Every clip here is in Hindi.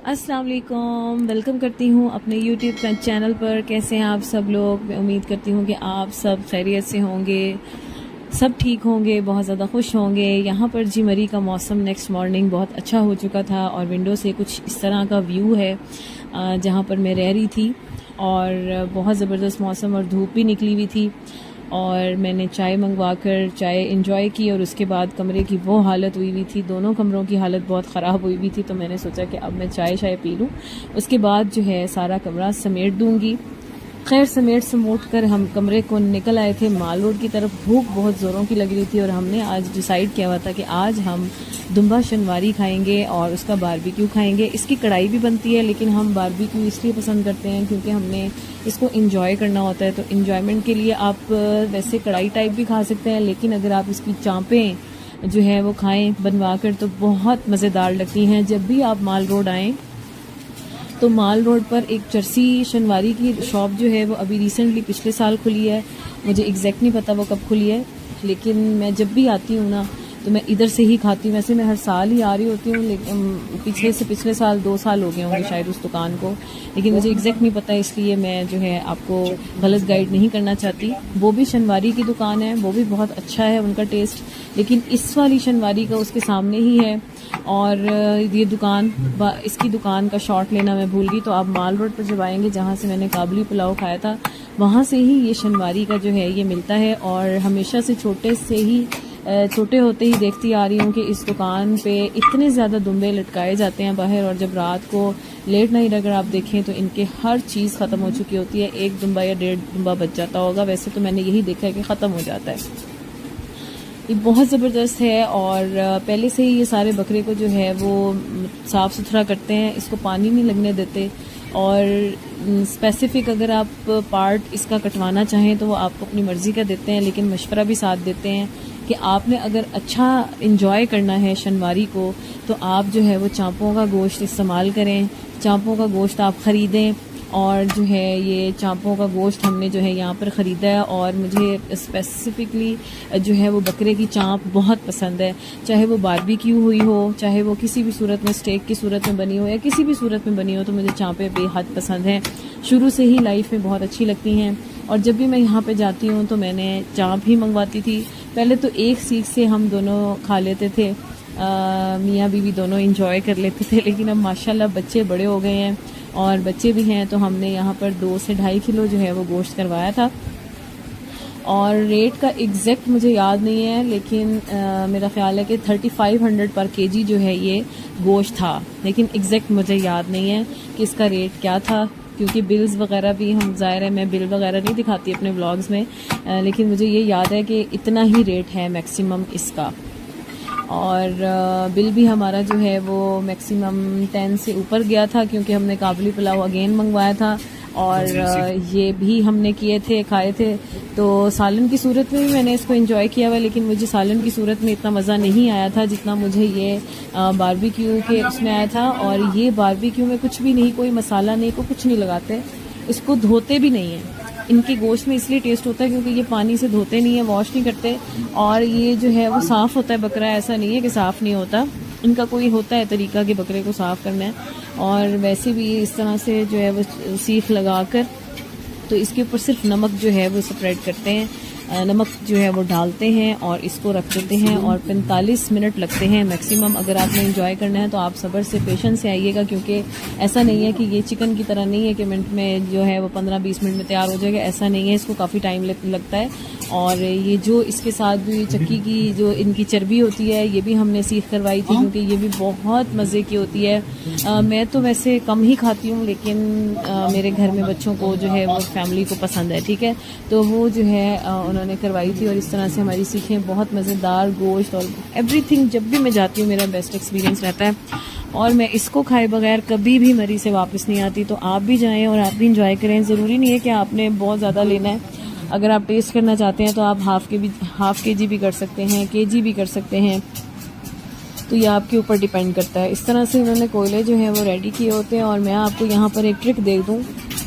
अस्सलाम वालेकुम, वेलकम करती हूँ अपने YouTube चैनल पर। कैसे हैं आप सब लोग? मैं उम्मीद करती हूँ कि आप सब खैरियत से होंगे, सब ठीक होंगे, बहुत ज़्यादा खुश होंगे। यहाँ पर जी मरी का मौसम नेक्स्ट मॉर्निंग बहुत अच्छा हो चुका था और विंडो से कुछ इस तरह का व्यू है जहाँ पर मैं रह रही थी और बहुत ज़बरदस्त मौसम और धूप भी निकली हुई थी। और मैंने चाय मंगवा कर चाय इंजॉय की और उसके बाद कमरे की वो हालत हुई हुई थी, दोनों कमरों की हालत बहुत ख़राब हुई हुई थी। तो मैंने सोचा कि अब मैं चाय पी लूँ, उसके बाद जो है सारा कमरा समेट दूँगी। खैर समेट कर हम कमरे को निकल आए थे माल रोड की तरफ। भूख बहुत ज़ोरों की लग रही थी और हमने आज डिसाइड किया हुआ था कि आज हम दुम्बा शनवारी खाएंगे और उसका बारबेक्यू खाएंगे। इसकी कढ़ाई भी बनती है, लेकिन हम बारबेक्यू इसलिए पसंद करते हैं क्योंकि हमने इसको इंजॉय करना होता है। तो इंजॉयमेंट के लिए आप वैसे कढ़ाई टाइप भी खा सकते हैं, लेकिन अगर आप इसकी चाँपें जो है वो खाएँ बनवा कर तो बहुत मज़ेदार लगती हैं। जब भी आप माल रोड आएँ तो माल रोड पर एक चरसी शनवारी की शॉप जो है वो अभी रिसेंटली पिछले साल खुली है। मुझे एग्जैक्ट नहीं पता वो कब खुली है, लेकिन मैं जब भी आती हूँ ना तो मैं इधर से ही खाती हूँ। वैसे मैं हर साल ही आ रही होती हूँ, लेकिन पिछले साल 2 साल हो गए होंगे शायद उस दुकान को, लेकिन मुझे एग्जैक्ट नहीं पता, इसलिए मैं जो है आपको गलत गाइड नहीं करना चाहती। वो भी शनवारी की दुकान है, वो भी बहुत अच्छा है उनका टेस्ट, लेकिन इस वाली शनवारी का उसके सामने ही है। और ये इसकी दुकान का शॉट लेना मैं भूल गई। तो आप माल रोड पर जब आएंगे, जहाँ से मैंने काबुली पुलाव खाया था, वहाँ से ही ये शनवारी का जो है ये मिलता है। और हमेशा से छोटे होते ही देखती आ रही हूँ कि इस दुकान पे इतने ज़्यादा दुम्बे लटकाए जाते हैं बाहर, और जब रात को लेट नाइट अगर आप देखें तो इनके हर चीज़ ख़त्म हो चुकी होती है। 1 दुम्बा या 1.5 दुम्बा बच जाता होगा, वैसे तो मैंने यही देखा है कि ख़त्म हो जाता है। ये बहुत ज़बरदस्त है और पहले से ही ये सारे बकरे को जो है वो साफ़ सुथरा करते हैं, इसको पानी नहीं लगने देते। और स्पेसिफ़िक अगर आप पार्ट इसका कटवाना चाहें तो वो आपको अपनी मर्ज़ी का देते हैं, लेकिन मशवरा भी साथ देते हैं कि आपने अगर अच्छा इंजॉय करना है शनवारी को तो आप जो है वो चाँपों का गोश्त इस्तेमाल करें, चाँपों का गोश्त आप ख़रीदें। और जो है ये चाँपों का गोश्त हमने जो है यहाँ पर ख़रीदा है, और मुझे स्पेसिफ़िकली जो है वो बकरे की चाँप बहुत पसंद है। चाहे वो बारबेक्यू हुई हो, चाहे वो किसी भी सूरत में स्टेक की सूरत में बनी हो या किसी भी सूरत में बनी हो, तो मुझे चाँपें बेहद पसंद हैं। शुरू से ही लाइफ में बहुत अच्छी लगती हैं और जब भी मैं यहाँ पे जाती हूँ तो मैंने चाँप ही मंगवाती थी। पहले तो एक सीख से हम दोनों खा लेते थे, मियाँ बीवी दोनों इंजॉय कर लेते थे, लेकिन अब माशाल्लाह बच्चे बड़े हो गए हैं और बच्चे भी हैं, तो हमने यहाँ पर 2 से 2.5 किलो जो है वो गोश्त करवाया था। और रेट का एग्जैक्ट मुझे याद नहीं है, लेकिन मेरा ख्याल है कि 3500 पर केजी जो है ये गोश्त था, लेकिन एग्जैक्ट मुझे याद नहीं है कि इसका रेट क्या था, क्योंकि बिल्स वगैरह भी हम ज़ाहिर है मैं बिल वगैरह नहीं दिखाती अपने व्लॉग्स में, लेकिन मुझे ये याद है कि इतना ही रेट है मैक्सिमम इसका। और बिल भी हमारा जो है वो मैक्सिमम 10 से ऊपर गया था, क्योंकि हमने काबुली पुलाव अगेन मंगवाया था और ये भी हमने खाए थे। तो सालन की सूरत में भी मैंने इसको एंजॉय किया हुआ, लेकिन मुझे सालन की सूरत में इतना मज़ा नहीं आया था जितना मुझे ये बारबेक्यू के उसमें आया था। और ये बारबेक्यू में कुछ भी नहीं, कोई मसाला नहीं, को कुछ नहीं लगाते, इसको धोते भी नहीं है। इनके गोश्त में इसलिए टेस्ट होता है क्योंकि ये पानी से धोते नहीं है, वॉश नहीं करते, और ये जो है वो साफ़ होता है बकरा, ऐसा नहीं है कि साफ़ नहीं होता। इनका कोई होता है तरीका कि बकरे को साफ़ करना है। और वैसे भी इस तरह से जो है वो सीख लगा कर तो इसके ऊपर सिर्फ नमक जो है वो स्प्रेड करते हैं, नमक जो है वो डालते हैं और इसको रख देते हैं, और 45 मिनट लगते हैं मैक्सिमम। अगर आपने एंजॉय करना है तो आप सब्र से पेशेंस से आइएगा, क्योंकि ऐसा नहीं है कि ये चिकन की तरह नहीं है कि मिनट में जो है वो 15-20 मिनट में तैयार हो जाएगा, ऐसा नहीं है, इसको काफ़ी टाइम लगता है। और ये जो इसके साथ भी चक्की की जो इनकी चर्बी होती है, ये भी हमने सीख करवाई थी, क्योंकि ये भी बहुत मज़े की होती है। मैं तो वैसे कम ही खाती हूँ, लेकिन मेरे घर में बच्चों को जो है वो फैमिली को पसंद है, ठीक है, तो वो जो है उन्होंने करवाई थी। और इस तरह से हमारी सीखें बहुत मज़ेदार गोश्त और एवरीथिंग, जब भी मैं जाती हूँ मेरा बेस्ट एक्सपीरियंस रहता है, और मैं इसको खाए बगैर कभी भी मरी से वापस नहीं आती। तो आप भी जाएं और आप भी इंजॉय करें। ज़रूरी नहीं है कि आपने बहुत ज़्यादा लेना है, अगर आप टेस्ट करना चाहते हैं तो आप हाफ़ के जी भी कर सकते हैं, केजी भी कर सकते हैं, तो ये आपके ऊपर डिपेंड करता है। इस तरह से इन्होंने कोयले जो हैं वो रेडी किए होते हैं। और मैं आपको यहाँ पर एक ट्रिक दे दूँ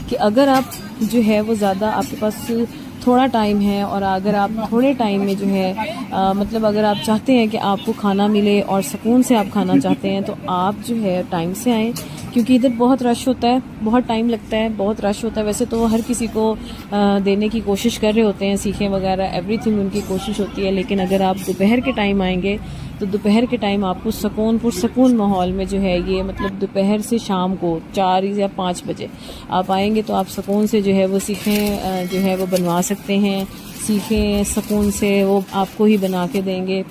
कि अगर आप जो है वो ज़्यादा आपके पास थोड़ा टाइम है, और अगर आप थोड़े टाइम में जो है मतलब अगर आप चाहते हैं कि आपको खाना मिले और सुकून से आप खाना चाहते हैं, तो आप जो है टाइम से आएँ, क्योंकि इधर बहुत रश होता है, बहुत टाइम लगता है, बहुत रश होता है। वैसे तो वो हर किसी को देने की कोशिश कर रहे होते हैं, सीखें वगैरह एवरीथिंग उनकी कोशिश होती है, लेकिन अगर आप दोपहर के टाइम आएंगे तो दोपहर के टाइम आपको सुकून माहौल में जो है ये मतलब दोपहर से शाम को 4 या 5 बजे आप आएंगे तो आप सुकून से जो है वो सीखें जो है वो बनवा सकते हैं, सीखें सुकून से, वो आपको ही बना के देंगे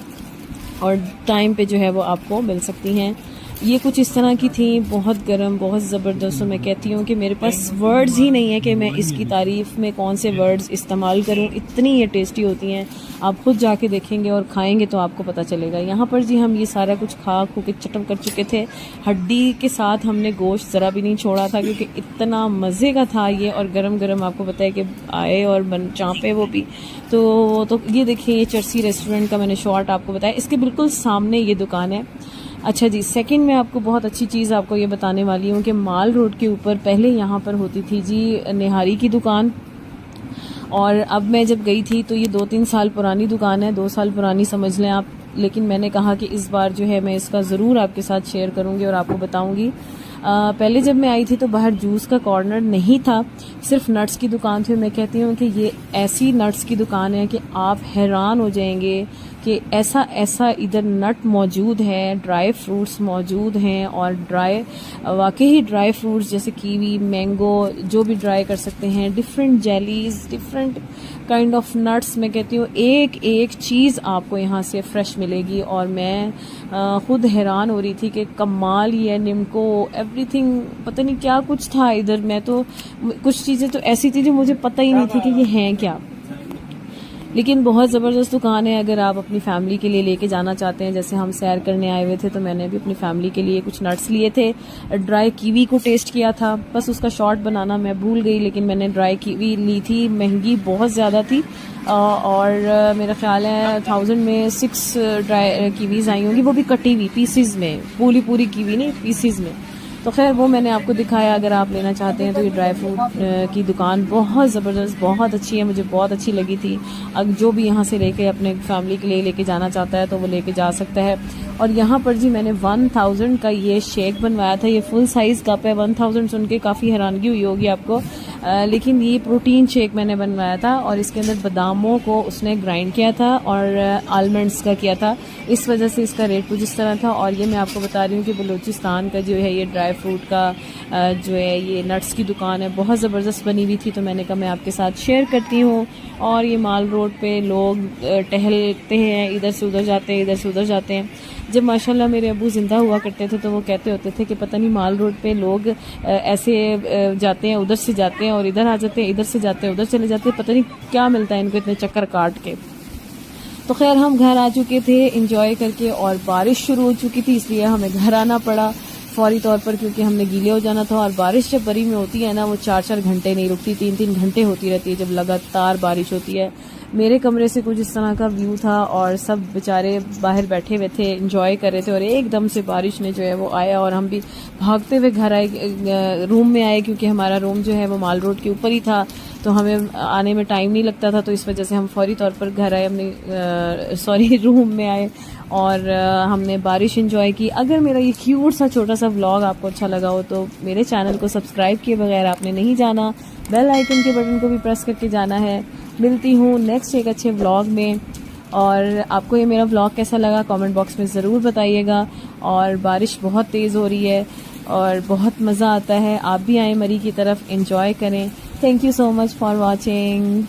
और टाइम पे जो है वो आपको मिल सकती हैं। ये कुछ इस तरह की थी, बहुत गर्म, बहुत ज़बरदस्त। मैं कहती हूँ कि मेरे पास वर्ड्स ही नहीं है कि मैं इसकी तारीफ़ में कौन से वर्ड्स इस्तेमाल करूँ, इतनी ये टेस्टी होती हैं। आप खुद जाके देखेंगे और खाएंगे तो आपको पता चलेगा। यहाँ पर जी हम ये सारा कुछ खा खू के चटम कर चुके थे, हड्डी के साथ हमने गोश्त ज़रा भी नहीं छोड़ा था क्योंकि इतना मज़े का था ये, और गरम गरम आपको पता है कि आए और चाँपे वो भी। तो ये देखिए, ये चर्सी रेस्टोरेंट का मैंने शॉर्ट आपको बताया, इसके बिल्कुल सामने ये दुकान है। अच्छा जी, सेकंड में आपको बहुत अच्छी चीज़ आपको ये बताने वाली हूँ कि माल रोड के ऊपर पहले यहाँ पर होती थी जी निहारी की दुकान, और अब मैं जब गई थी तो ये 2-3 साल पुरानी दुकान है, 2 साल पुरानी समझ लें आप। लेकिन मैंने कहा कि इस बार जो है मैं इसका ज़रूर आपके साथ शेयर करूँगी और आपको बताऊँगी। पहले जब मैं आई थी तो बाहर जूस का कॉर्नर नहीं था, सिर्फ नट्स की दुकान थी। मैं कहती हूँ कि ये ऐसी नट्स की दुकान है कि आप हैरान हो जाएंगे कि ऐसा इधर नट मौजूद है, ड्राई फ्रूट्स मौजूद हैं, और वाकई ही ड्राई फ्रूट्स जैसे कीवी, मैंगो, जो भी ड्राई कर सकते हैं, different jellies, different kind of nuts. मैं कहती हूँ एक एक चीज़ आपको यहाँ से फ्रेश मिलेगी, और मैं खुद हैरान हो रही थी कि कमाल ही है, निम्को, एवरीथिंग, पता नहीं क्या कुछ था इधर। मैं तो कुछ चीज़ें तो ऐसी थी जो मुझे पता ही नहीं थी कि ये हैं क्या, लेकिन बहुत ज़बरदस्त दुकान है। अगर आप अपनी फैमिली के लिए लेके जाना चाहते हैं, जैसे हम सैर करने आए हुए थे तो मैंने भी अपनी फैमिली के लिए कुछ नट्स लिए थे, ड्राई कीवी को टेस्ट किया था, बस उसका शॉर्ट बनाना मैं भूल गई, लेकिन मैंने ड्राई कीवी ली थी, महंगी बहुत ज़्यादा थी, और मेरा ख्याल है 1000 में 6 ड्राई कीवीज़ आई होंगी, वो भी कटी हुई पीसीज में, पूरी कीवी नहीं, पीसीज में। तो खैर वो मैंने आपको दिखाया। अगर आप लेना चाहते हैं तो ये ड्राई फ्रूट की दुकान बहुत ज़बरदस्त, बहुत अच्छी है, मुझे बहुत अच्छी लगी थी। अब जो भी यहाँ से लेके अपने फैमिली के लिए लेके जाना चाहता है तो वो लेके जा सकता है। और यहाँ पर जी मैंने 1000 का ये शेक बनवाया था, ये फुल साइज़ कप है। 1000 सुन के काफ़ी हैरानगी हुई होगी आपको, लेकिन ये प्रोटीन शेक मैंने बनवाया था, और इसके अंदर बादामों को उसने ग्राइंड किया था और आलमंड्स का किया था, इस वजह से इसका रेट कुछ इस तरह था। और ये मैं आपको बता रही हूँ कि बलूचिस्तान का जो है ये ड्राई फ्रूट का जो है ये नट्स की दुकान है, बहुत ज़बरदस्त बनी हुई थी, तो मैंने कहा मैं आपके साथ शेयर करती हूँ। और ये माल रोड पे लोग टहलते हैं, इधर से उधर जाते हैं, इधर से उधर जाते हैं। जब माशाल्लाह मेरे अबू ज़िंदा हुआ करते थे तो वो कहते होते थे कि पता नहीं माल रोड पे लोग ऐसे जाते हैं, उधर से जाते हैं और इधर आ जाते हैं, इधर से जाते हैं उधर चले जाते हैं, पता नहीं क्या मिलता है इनको इतने चक्कर काट के। तो खैर हम घर आ चुके थे एंजॉय करके, और बारिश शुरू हो चुकी थी, इसलिए हमें घर आना पड़ा फौरी तौर पर, क्योंकि हमने गीले हो जाना था। और बारिश जब बरी में होती है ना, वो 4-4 घंटे नहीं रुकती, 3-3 घंटे होती रहती है जब लगातार बारिश होती है। मेरे कमरे से कुछ इस तरह का व्यू था, और सब बेचारे बाहर बैठे हुए थे, एंजॉय कर रहे थे, और एकदम से बारिश ने जो है वो आया, और हम भी भागते हुए घर आए, रूम में आए, क्योंकि हमारा रूम जो है वो माल रोड के ऊपर ही था, तो हमें आने में टाइम नहीं लगता था, तो इस वजह से हम फौरी तौर पर घर आए, अपने रूम में आए, और हमने बारिश एंजॉय की। अगर मेरा ये क्यूट सा छोटा सा व्लॉग आपको अच्छा लगा हो तो मेरे चैनल को सब्सक्राइब किए बगैर आपने नहीं जाना, बेल आइकन के बटन को भी प्रेस करके जाना है। मिलती हूँ नेक्स्ट एक अच्छे व्लॉग में, और आपको ये मेरा व्लॉग कैसा लगा कमेंट बॉक्स में ज़रूर बताइएगा। और बारिश बहुत तेज़ हो रही है और बहुत मज़ा आता है, आप भी आएँ मरी की तरफ, एंजॉय करें। Thank you so much for watching.